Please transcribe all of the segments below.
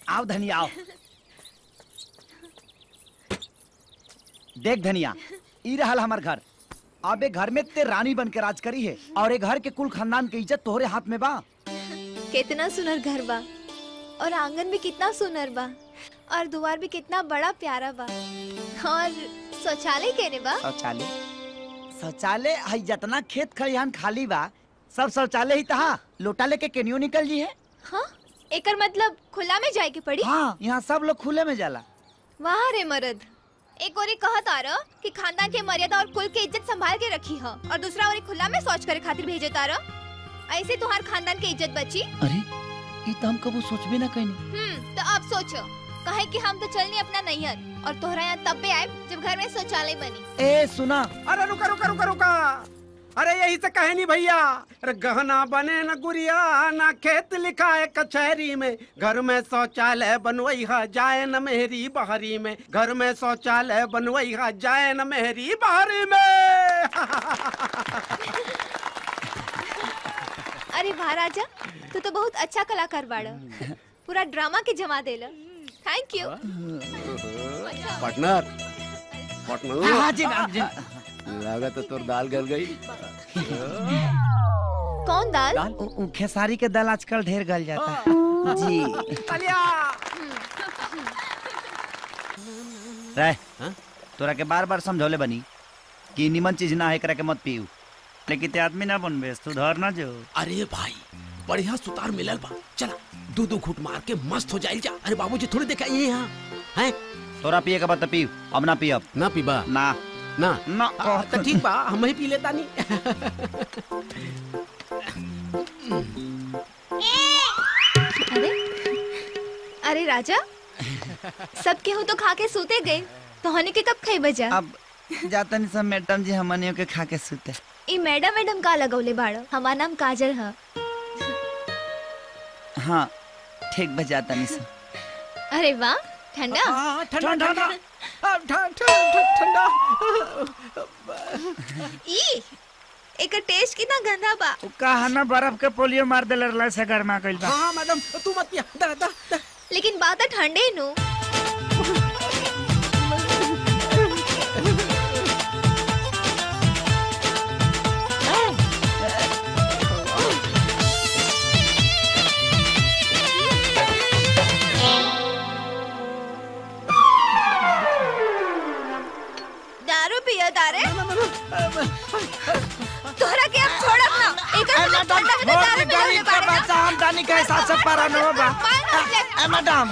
आओ धनिया आओ। देख धनिया, ई रहल हमार घर। अब ए घर में ते रानी बन के राज करी है और ए घर के कुल खानदान के इज्जत तोहरे हाथ में बा। कितना सुनर घर बा और आंगन भी कितना सुनर बा और द्वार भी कितना बड़ा प्यारा बा और शौचालय केने बा? शौचालय है जितना खेत खलिहान खाली बा सब शौचालय ही तहा। लोटा लेके केनियो निकल जी है। हाँ, एकर मतलब खुला में जाए के पड़ी? हाँ, यहाँ सब लोग खुले में जाला। वाह रे मर्द, एक ओरी कहत आ रहा कि खानदान के मर्यादा और कुल के इज्जत संभाल के रखी है और दूसरा ओरी खुला में शौच करे खातिर भेजे तारा। ऐसे तुम्हार खानदान के इज्जत बची? अरे ये तो हम कबू सोचबे ना कहीं। तो अब सोचो, कहे कि हम तो चलनी अपना नैहर और तोहरा यहाँ तब भी आए जब घर में शौचालय बनी। ए सुना, अरे रुका रुका रुका रुका, अरे यही से कहे नहीं भैया। अरे गहना बने न गुड़िया, ना खेत लिखा है कचहरी में। घर में शौचालय बनवई है जाए न मेहरी बहरी में। घर में शौचालय बनवई है जाए न मेहरी बहरी में। अरे वाह राजा, तू तो बहुत अच्छा कलाकार बाड़ा। पूरा ड्रामा के जमा देला। Thank you. पार्टनर हाँ जी मैम जी। लगा तो तोर दाल गल गई। कौन दाल? खेसारी के दाल आजकल ढेर गल जाता है जी। रह, तोरा के बार बार समझौले बनी कि निमन चीज ना है, करा के मत पीऊ, लेकिन ते आदमी ना बनबे, सुधर ना जो। अरे भाई बढ़िया सुतार मिलल बा, चला दो घूट मार के मस्त हो जाइल जा। अरे बाबूजी थोड़ी देखा ये यहाँ हैं। तोरा पिए के बाद पीऊ, अब ना पियब। ना पीबा? ना ना ना तो ठीक बा, हम ही पी लेता नहीं। अरे अरे राजा, सब केहू तो खा के सूते गए, तो होने के कब खाई बजा? अब जाता नहीं सब मैडम जी हमनियों के खा के सूते। ई मैडम का लगौले बाड़ो? हमार नाम काजल है। हाँ ठीक बजाता नहीं सब। अरे वाह, ठंडा ठंडा ठंडा ठंडा। ई एकर टेस्ट कितना गंदा बा। कहा ना बर्फ के पोलियो मार देले रहला से गरमा कइल बा। हाँ मैडम तू मत पिया, दा। लेकिन बात ठंडे नु। दारू पिया तारे? तोहरा के अब छोड़ब ना। एकर मतलब ठंडा में दारू पिलाने बाड़े ना। बच्चा हम दानी के हिसाब से पारा न होबा। Madam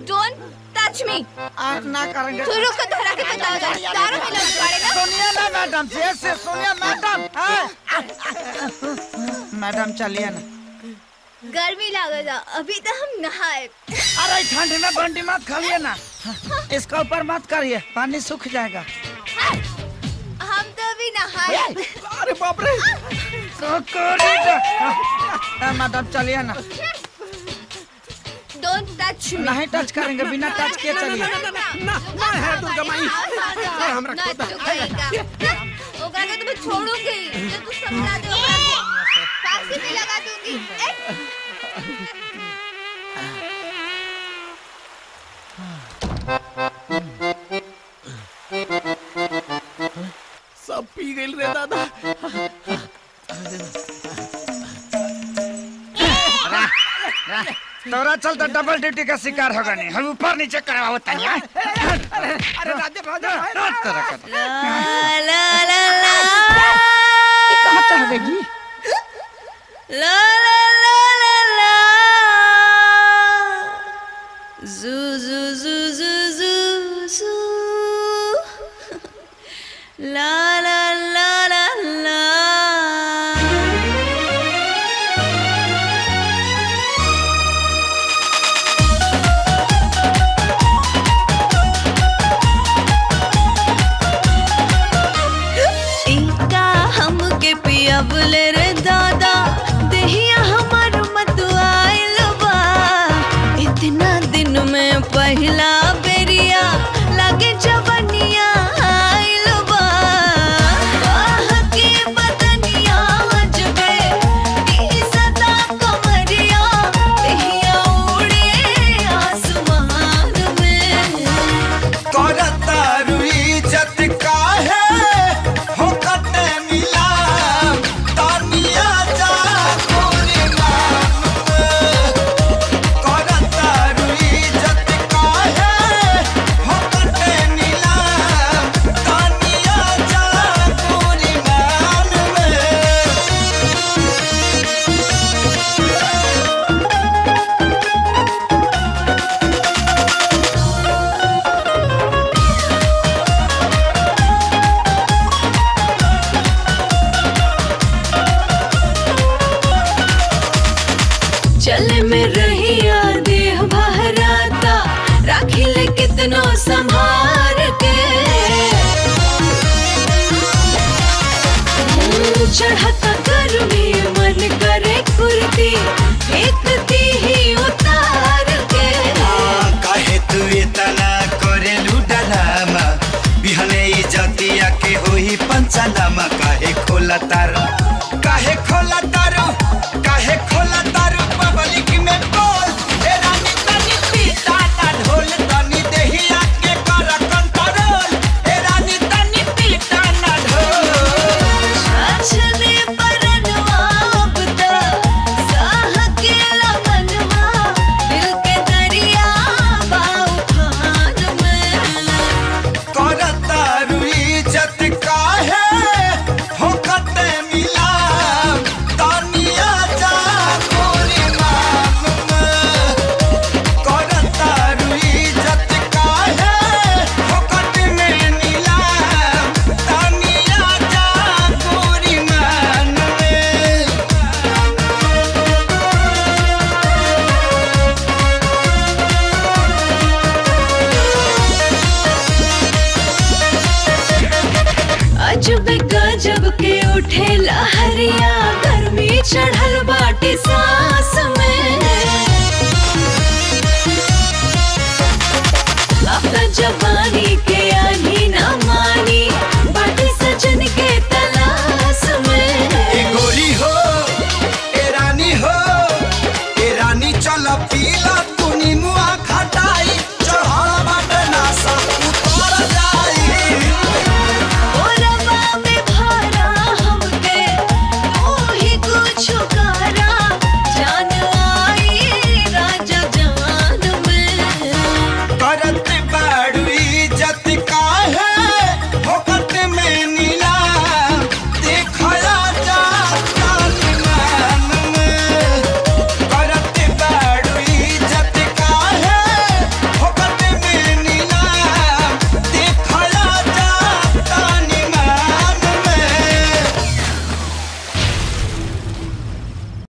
don't touch me. ना करेंगे। तू रुक, तोहरा के बता दारू पिलाने बाड़े ना। सुनिए ना मैडम, से सुनिए मैडम। मैडम चलिए ना। गर्मी लागेला, अभी तो हम नहाए। अरे ठंड में बंडी मत खाइए ना, इसका ऊपर मत करिए, पानी सूख जाएगा। हम तो अभी नहाए। अरे बाप रे। मैडम चलिए ना। Don't touch me. नहीं टच करेंगे, बिना टच के चलिए। ना है दुर्गा माई। हम रखो तो। ओकरा के तो मैं छोड़ूंगी, जब तू समझा दे ओकरा को फांसी भी लगा दूंगी। सब पी गइल रे दादा। तोरा चलता डबल ड्यूटी का शिकार होगा नहीं, हम ऊपर नीचे करावा तनी। अरे राजा ला ला ला कहां चढ़ेगी? ला ला ला ला जू जू जू जू जू जू ला ला ला ला ला। हमके पिया बोले रे दादा, देही में रहिया देह बहराता राखी ले कितनो संभाल